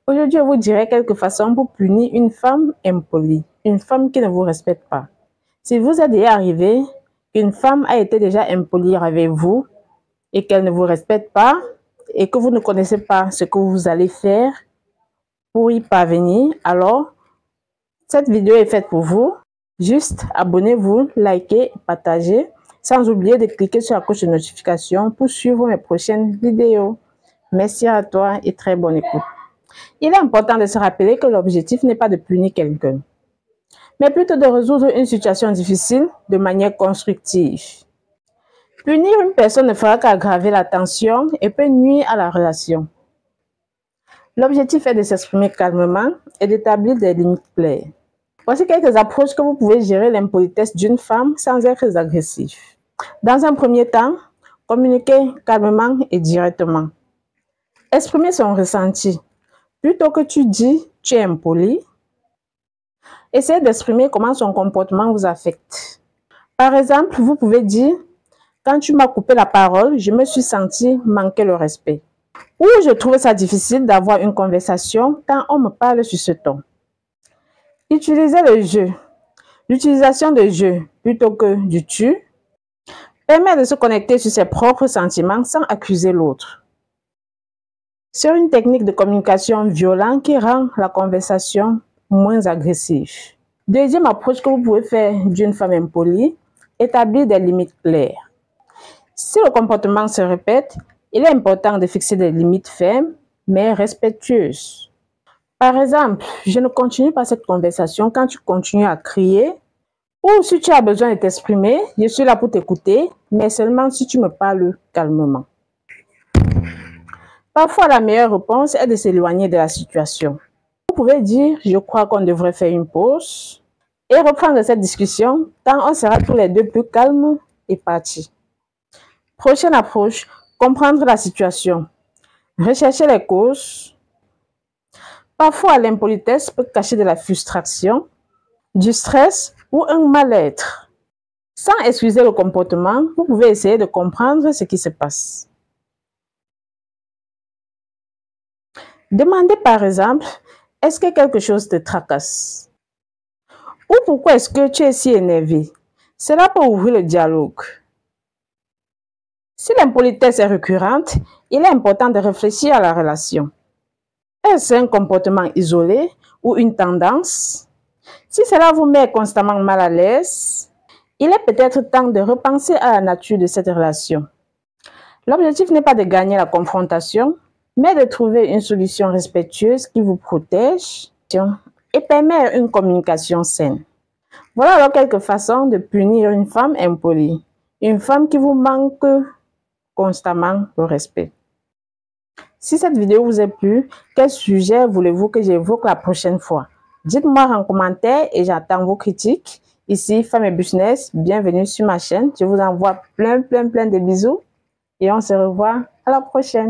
Aujourd'hui, je vous dirai quelques façons pour punir une femme impolie, une femme qui ne vous respecte pas. Si vous êtes déjà arrivé qu'une femme a été déjà impolie avec vous et qu'elle ne vous respecte pas et que vous ne connaissez pas ce que vous allez faire pour y parvenir, alors cette vidéo est faite pour vous. Juste abonnez-vous, likez, partagez, sans oublier de cliquer sur la cloche de notification pour suivre mes prochaines vidéos. Merci à toi et très bonne écoute. Il est important de se rappeler que l'objectif n'est pas de punir quelqu'un, mais plutôt de résoudre une situation difficile de manière constructive. Punir une personne ne fera qu'aggraver la tension et peut nuire à la relation. L'objectif est de s'exprimer calmement et d'établir des limites claires. Voici quelques approches que vous pouvez gérer l'impolitesse d'une femme sans être agressif. Dans un premier temps, communiquer calmement et directement. Exprimer son ressenti. Plutôt que tu dis « tu es impoli », essayez d'exprimer comment son comportement vous affecte. Par exemple, vous pouvez dire « quand tu m'as coupé la parole, je me suis senti manquer le respect » ou « je trouve ça difficile d'avoir une conversation quand on me parle sur ce ton ». Utilisez le « je ». L'utilisation de « je » plutôt que du « tu » permet de se connecter sur ses propres sentiments sans accuser l'autre. C'est une technique de communication violente qui rend la conversation moins agressive. Deuxième approche que vous pouvez faire d'une femme impolie, établir des limites claires. Si le comportement se répète, il est important de fixer des limites fermes mais respectueuses. Par exemple, je ne continue pas cette conversation quand tu continues à crier, ou si tu as besoin de t'exprimer, je suis là pour t'écouter, mais seulement si tu me parles calmement. Parfois, la meilleure réponse est de s'éloigner de la situation. Vous pouvez dire « je crois qu'on devrait faire une pause » et reprendre cette discussion quand on sera tous les deux plus calmes et partis. Prochaine approche, comprendre la situation. Rechercher les causes. Parfois, l'impolitesse peut cacher de la frustration, du stress ou un mal-être. Sans excuser le comportement, vous pouvez essayer de comprendre ce qui se passe. Demandez par exemple, est-ce que quelque chose te tracasse? Ou pourquoi est-ce que tu es si énervé? Cela peut ouvrir le dialogue. Si l'impolitesse est récurrente, il est important de réfléchir à la relation. Est-ce un comportement isolé ou une tendance? Si cela vous met constamment mal à l'aise, il est peut-être temps de repenser à la nature de cette relation. L'objectif n'est pas de gagner la confrontation, mais de trouver une solution respectueuse qui vous protège et permet une communication saine. Voilà alors quelques façons de punir une femme impolie, une femme qui vous manque constamment le respect. Si cette vidéo vous a plu, quel sujet voulez-vous que j'évoque la prochaine fois? Dites-moi en commentaire et j'attends vos critiques. Ici, Femme et Business, bienvenue sur ma chaîne. Je vous envoie plein de bisous et on se revoit à la prochaine.